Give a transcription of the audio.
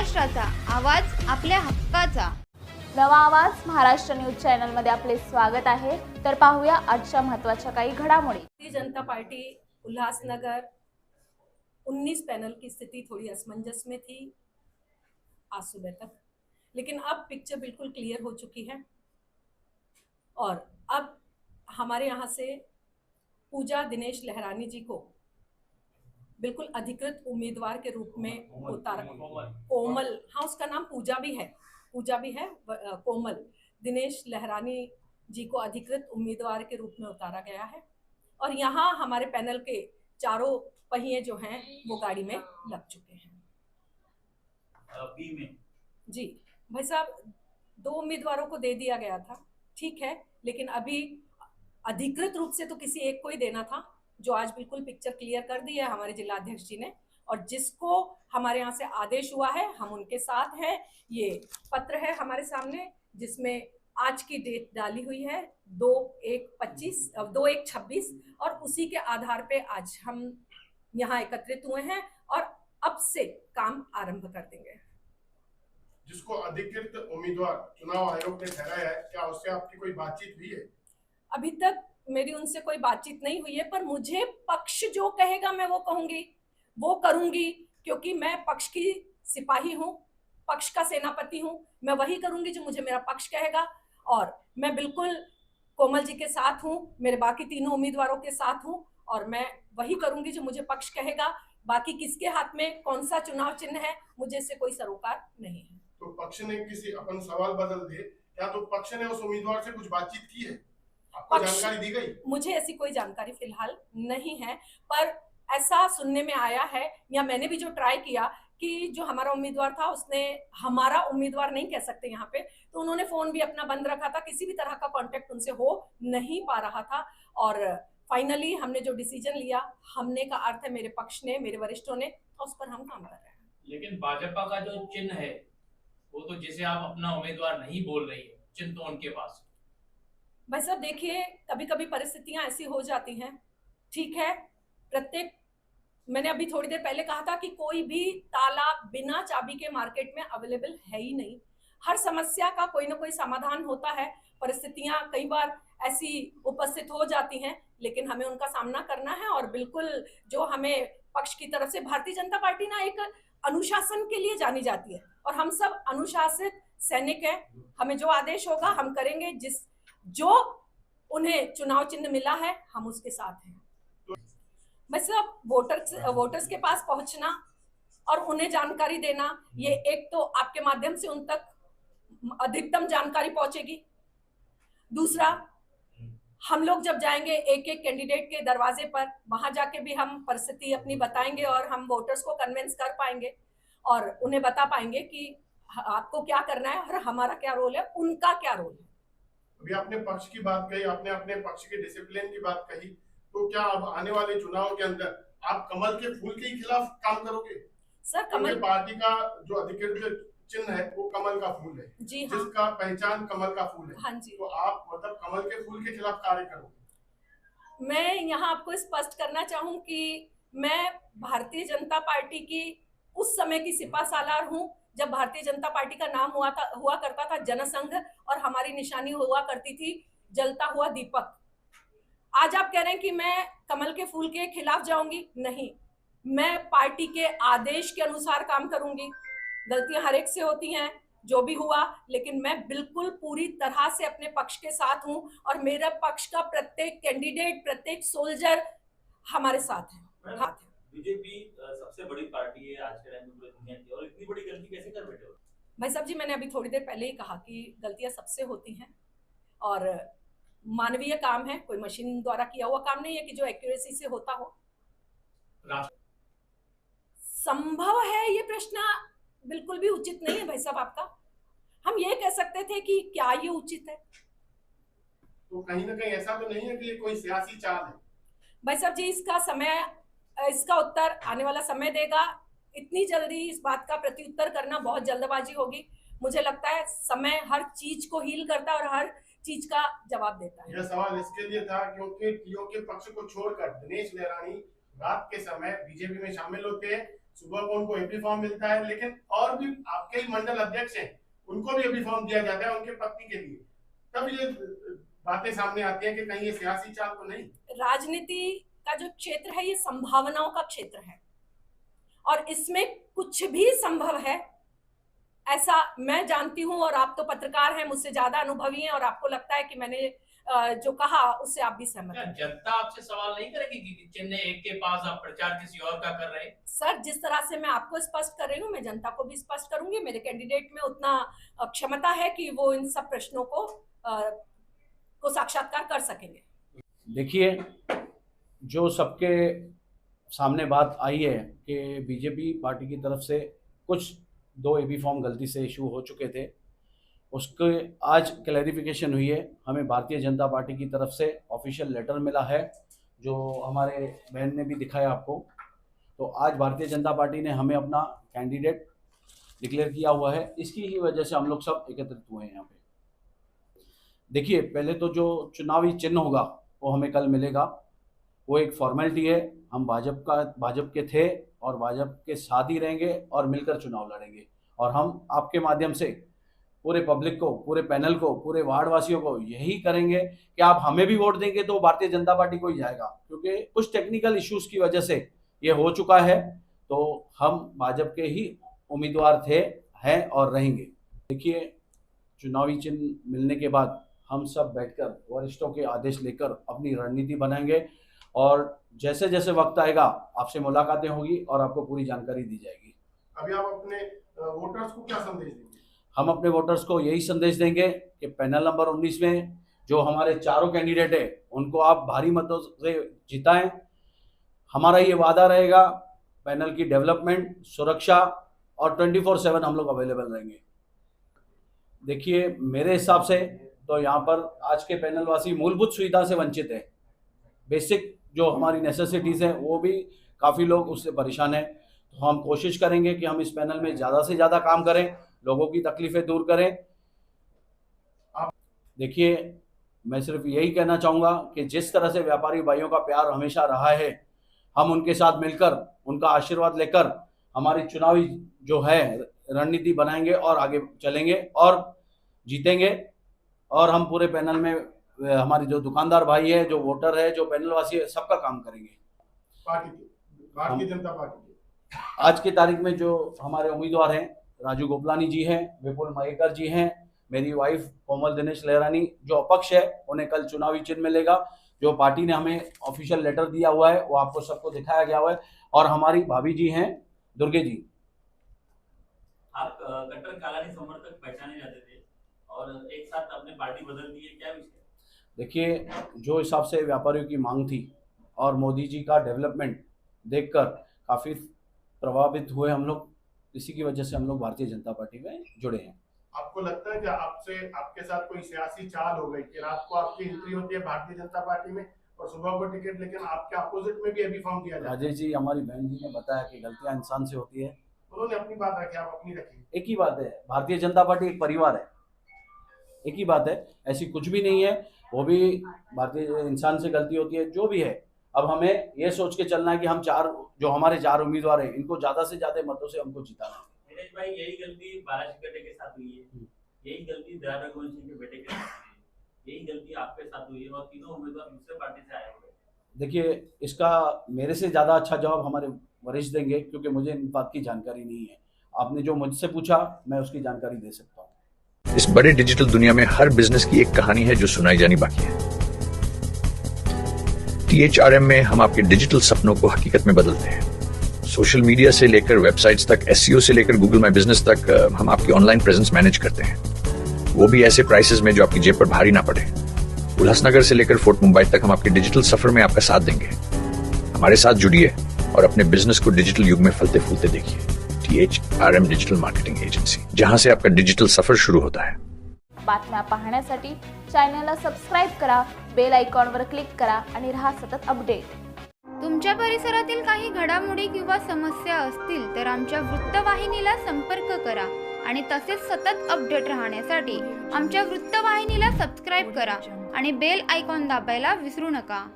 महाराष्ट्राचा आवाज आपल्या हक्काचा. नवा आवाज महाराष्ट्र न्यूज चॅनलमध्ये आपले स्वागत आहे. तर पाहूया आजच्या महत्त्वाच्या काही घडामोडी. भारतीय जनता पार्टी उल्लासनगर 19 पैनल की स्थिति थोड़ी असमंजस में थी आज सुबह तक, लेकिन अब पिक्चर बिल्कुल क्लियर हो चुकी है और अब हमारे यहाँ से पूजा दिनेश लहरानी जी को बिल्कुल अधिकृत उम्मीदवार के रूप में उतारा. कोमल, हाँ उसका नाम पूजा भी है. कोमल दिनेश लहरानी जी को अधिकृत उम्मीदवार के रूप में उतारा गया है और यहाँ हमारे पैनल के चारों पहिए जो हैं वो गाड़ी में लग चुके हैं. जी भाई साहब, 2 उम्मीदवारों को दे दिया गया था, ठीक है, लेकिन अभी अधिकृत रूप से तो किसी एक को ही देना था, जो आज बिल्कुल पिक्चर क्लियर कर दी है हमारे जिला अध्यक्ष जी ने. और जिसको हमारे यहाँ से आदेश हुआ है हम उनके साथ हैं. ये पत्र है हमारे सामने जिसमें आज की डेट डाली हुई है 2/1/26 और उसी के आधार पे आज हम यहाँ एकत्रित हुए हैं और अब से काम आरंभ कर देंगे. जिसको अधिकृत उम्मीदवार चुनाव आयोग ने ठहराया है, क्या उससे आपकी कोई बातचीत हुई है? अभी तक मेरी उनसे कोई बातचीत नहीं हुई है, पर मुझे पक्ष जो कहेगा मैं वो कहूंगी, वो करूंगी, क्योंकि मैं पक्ष की सिपाही हूँ, पक्ष का सेनापति हूँ. मैं वही करूंगी जो मुझे मेरा पक्ष कहेगा और मैं बिल्कुल कोमल जी के साथ हूँ, मेरे बाकी तीनों उम्मीदवारों के साथ हूँ और मैं वही करूंगी जो मुझे पक्ष कहेगा. बाकी किसके हाथ में कौन सा चुनाव चिन्ह है मुझे इससे कोई सरोकार नहीं है. तो पक्ष ने किसी अपन सवाल बदल दे, क्या तो पक्ष ने उस उम्मीदवार से कुछ बातचीत की है? आपको जानकारी दी गई? मुझे ऐसी कोई जानकारी फिलहाल नहीं है, पर ऐसा सुनने में आया है या मैंने भी जो ट्राई किया कि जो हमारा उम्मीदवार था उसने, हमारा उम्मीदवार नहीं कह सकते यहाँ पे, तो उन्होंने फोन भी अपना बंद रखा था, किसी भी तरह का कांटेक्ट उनसे हो नहीं पा रहा था. और फाइनली हमने जो डिसीजन लिया, हमने का अर्थ है मेरे पक्ष ने, मेरे वरिष्ठों ने, उस पर हम काम कर रहे हैं. लेकिन भाजपा का जो चिन्ह है वो तो, जैसे आप अपना उम्मीदवार नहीं बोल रही है, चिन्ह तो उनके पास. भाई साहब देखिए, कभी कभी परिस्थितियां ऐसी हो जाती हैं, ठीक है. मैंने अभी थोड़ी देर पहले कहा था कि कोई भी ताला बिना चाबी के मार्केट में अवेलेबल है ही नहीं. हर समस्या का कोई ना कोई समाधान होता है. परिस्थितियां कई बार ऐसी उपस्थित हो जाती हैं, लेकिन हमें उनका सामना करना है और बिल्कुल जो हमें पक्ष की तरफ से, भारतीय जनता पार्टी ना एक अनुशासन के लिए जानी जाती है और हम सब अनुशासित सैनिक हैं. हमें जो आदेश होगा हम करेंगे, जो उन्हें चुनाव चिन्ह मिला है हम उसके साथ हैं. मतलब वोटर्स के पास पहुंचना और उन्हें जानकारी देना, ये एक तो आपके माध्यम से उन तक अधिकतम जानकारी पहुंचेगी. दूसरा, हम लोग जब जाएंगे एक एक कैंडिडेट के दरवाजे पर, वहां जाके भी हम परिस्थिति अपनी बताएंगे और हम वोटर्स को कन्विंस कर पाएंगे और उन्हें बता पाएंगे कि आपको क्या करना है और हमारा क्या रोल है, उनका क्या रोल है. अभी आपने पक्ष की बात कही, आपने अपने पक्ष के डिसिप्लिन की बात कही, तो क्या अब आने वाले चुनाव के अंदर आप कमल के फूल के खिलाफ काम करोगे? सर, कमल पार्टी का जो अधिकृत चिन्ह है वो कमल का फूल है. जी हाँ, जिसका पहचान कमल का फूल है. हाँ जी. तो आप मतलब कमल के फूल के खिलाफ कार्य करोगे? मैं यहाँ आपको स्पष्ट करना चाहूँ कि मैं भारतीय जनता पार्टी की उस समय की सिपा सालार हूँ जब भारतीय जनता पार्टी का नाम हुआ करता था जनसंघ और हमारी निशानी हुआ करती थी जलता हुआ दीपक. आज आप कह रहे हैं कि मैं कमल के फूल के खिलाफ जाऊंगी? नहीं, मैं पार्टी के आदेश के अनुसार काम करूंगी. गलतियां हर एक से होती हैं, जो भी हुआ, लेकिन मैं बिल्कुल पूरी तरह से अपने पक्ष के साथ हूं और मेरा पक्ष का प्रत्येक कैंडिडेट, प्रत्येक सोल्जर हमारे साथ है. बीजेपी सबसे बड़ी पार्टी है आज के टाइम में पूरी दुनिया की, और इतनी बड़ी गलती कैसे कर बैठे हो? भाई साहब जी, मैंने अभी थोड़ी देर पहले ही कहा कि गलतियां सबसे होती हैं और मानवीय काम है, कोई मशीन द्वारा किया हुआ काम नहीं है कि जो एक्यूरेसी से होता हो. संभव है ये प्रश्न बिल्कुल भी उचित नहीं है भाई साहब आपका. हम ये कह सकते थे कि क्या ये उचित है. तो कहीं ना कहीं ऐसा तो नहीं है कि ये कोई सियासी चाल है? भाई साहब जी, इसका उत्तर आने वाला समय देगा. इतनी जल्दी इस बात का प्रत्युत्तर करना बहुत जल्दबाजी होगी. मुझे लगता है समय हर चीज को हील करता है और हर चीज का जवाब देता है. यह सवाल इसके लिए था क्योंकि टीओ के पक्ष को छोड़कर दिनेश लहरानी रात के समय बीजेपी में शामिल होते हैं, सुबह को उनको एबी फॉर्म मिलता है, लेकिन और भी आपके ही मंडल अध्यक्ष हैं उनको भी एबी फॉर्म दिया जाता है उनके पत्नी के लिए। तब ये बातें सामने आती हैं कि कहीं ये सियासी चाल तो नहीं। राजनीति का जो क्षेत्र है ये संभावनाओं का क्षेत्र है और इसमें कुछ भी संभव है, ऐसा मैं जानती हूं। और आप तो पत्रकार हैं, मुझसे ज्यादा अनुभवी हैं और आपको लगता है कि मैंने जो कहा उससे आप भी सहमत हैं। जनता आपसे सवाल नहीं करेगी कि चिन्ह एक के पास आप प्रचार किसी और का कर रहे हैं? सर, जिस तरह से मैं आपको स्पष्ट कर रही हूँ मैं जनता को भी स्पष्ट करूंगी। मेरे कैंडिडेट में उतना क्षमता है कि वो इन सब प्रश्नों को साक्षात्कार कर सकेंगे। देखिए, जो सबके सामने बात आई है कि बीजेपी पार्टी की तरफ से कुछ 2 एबी फॉर्म गलती से इशू हो चुके थे, उसके आज क्लैरिफिकेशन हुई है। हमें भारतीय जनता पार्टी की तरफ से ऑफिशियल लेटर मिला है, जो हमारे बहन ने भी दिखाया आपको। तो आज भारतीय जनता पार्टी ने हमें अपना कैंडिडेट डिक्लेयर किया हुआ है, इसकी ही वजह से हम लोग सब एकत्रित हुए हैं यहाँ पे। देखिए, पहले तो जो चुनावी चिन्ह होगा वो हमें कल मिलेगा, वो एक फॉर्मेलिटी है। हम भाजपा के थे और भाजपा के साथ ही रहेंगे और मिलकर चुनाव लड़ेंगे। और हम आपके माध्यम से पूरे पब्लिक को, पूरे पैनल को, पूरे वार्ड वासियों को यही करेंगे कि आप हमें भी वोट देंगे तो भारतीय जनता पार्टी को ही जाएगा, क्योंकि कुछ टेक्निकल इश्यूज की वजह से ये हो चुका है। तो हम भाजपा के ही उम्मीदवार थे, हैं और रहेंगे। देखिए, चुनावी चिन्ह मिलने के बाद हम सब बैठकर वरिष्ठों के आदेश लेकर अपनी रणनीति बनाएंगे और जैसे जैसे वक्त आएगा आपसे मुलाकातें होगी और आपको पूरी जानकारी दी जाएगी। अभी आप अपने वोटर्स को क्या संदेश देंगे? हम अपने वोटर्स को यही संदेश देंगे कि पैनल नंबर 19 में जो हमारे चारों कैंडिडेट है उनको आप भारी मतों से जिताएं। हमारा ये वादा रहेगा, पैनल की डेवलपमेंट, सुरक्षा और 24/7 हम लोग अवेलेबल रहेंगे। देखिए, मेरे हिसाब से तो यहाँ पर आज के पैनल वासी मूलभूत सुविधा से वंचित है। बेसिक जो हमारी नेसेसिटीज़ हैं वो भी काफ़ी लोग उससे परेशान हैं। तो हम कोशिश करेंगे कि हम इस पैनल में ज़्यादा से ज़्यादा काम करें, लोगों की तकलीफ़ें दूर करें। देखिए, मैं सिर्फ यही कहना चाहूँगा कि जिस तरह से व्यापारी भाइयों का प्यार हमेशा रहा है, हम उनके साथ मिलकर उनका आशीर्वाद लेकर हमारी चुनावी जो है रणनीति बनाएंगे और आगे चलेंगे और जीतेंगे। और हम पूरे पैनल में हमारे जो दुकानदार भाई है, जो वोटर है, जो पैनल वासी है, सबका काम करेंगे। भारतीय जनता पार्टी के आज की तारीख में जो हमारे उम्मीदवार हैं, राजू गोपलानी जी हैं, विपुल मयेकर जी हैं, मेरी वाइफ कोमल दिनेश लहरानी जो अपक्ष है, उन्हें कल चुनावी चिन्ह मिलेगा। जो पार्टी ने हमें ऑफिशियल लेटर दिया हुआ है वो आपको सबको दिखाया गया हुआ है। और हमारी भाभी जी हैं दुर्गे जी। आप कट्टर कालानी समर्थक पहचाने जाते थे और एक साथ आपने पार्टी बदल दी है, क्या विषय? देखिए, जो हिसाब से व्यापारियों की मांग थी और मोदी जी का डेवलपमेंट देखकर काफ़ी प्रभावित हुए हम लोग, इसी की वजह से हम लोग भारतीय जनता पार्टी में जुड़े हैं। आपको लगता है कि आपके साथ कोई सियासी चाल हो गई कि रात को आपकी एंट्री होती है भारतीय जनता पार्टी में और सुबह को टिकट, लेकिन आपके अपोजिट में भी अभी फॉर्म दिया जाता है? राजेश जी, हमारी बहन जी ने बताया कि गलतियां इंसान से होती है। उन्होंने अपनी बात रखी, आप अपनी रखी। एक ही बात है, भारतीय जनता पार्टी एक परिवार है, एक ही बात है, ऐसी कुछ भी नहीं है। वो भी भारतीय इंसान से गलती होती है, जो भी है। अब हमें ये सोच के चलना है कि हम जो हमारे चार उम्मीदवार हैं, इनको ज्यादा से ज्यादा मतों से हमको जिताना है। दिनेश भाई, यही गलती बालाजी बेटे के साथ हुई है, यही गलती दया रघुवंशी के बेटे के साथ हुई है, यही गलती आपके साथ हुई है और तीनों उम्मीदवार दूसरे पार्टी से आए हुए हैं। देखिए, इसका मेरे से ज़्यादा अच्छा जवाब हमारे वरिष्ठ देंगे, क्योंकि मुझे इन बात की जानकारी नहीं है। आपने जो मुझसे पूछा, मैं उसकी जानकारी दे सकता हूँ। इस बड़े डिजिटल दुनिया में हर बिजनेस की एक कहानी है जो सुनाई जानी बाकी है। THRM में हम आपके डिजिटल सपनों को हकीकत में बदलते हैं। सोशल मीडिया से लेकर वेबसाइट्स तक, SEO से लेकर गूगल माई बिजनेस तक, हम आपकी ऑनलाइन प्रेजेंस मैनेज करते हैं, वो भी ऐसे प्राइसेस में जो आपकी जेब पर भारी ना पड़े। उल्लासनगर से लेकर फोर्ट मुंबई तक हम आपके डिजिटल सफर में आपका साथ देंगे। हमारे साथ जुड़िए और अपने बिजनेस को डिजिटल युग में फलते फूलते देखिए। THRM डिजिटल मार्केटिंग एजेंसी, जहां से आपका डिजिटल सफर शुरू होता है। बातम्या पाहण्यासाठी चॅनलला सबस्क्राईब करा, बेल आयकॉनवर क्लिक करा आणि रहा सतत अपडेट। तुमच्या परिसरातील काही घडामोडी किंवा समस्या असतील तर आमच्या वृत्तवाहिनीला संपर्क करा आणि तसेच सतत अपडेट राहण्यासाठी आमच्या वृत्तवाहिनीला सबस्क्राईब करा आणि बेल आयकॉन दाबायला विसरू नका।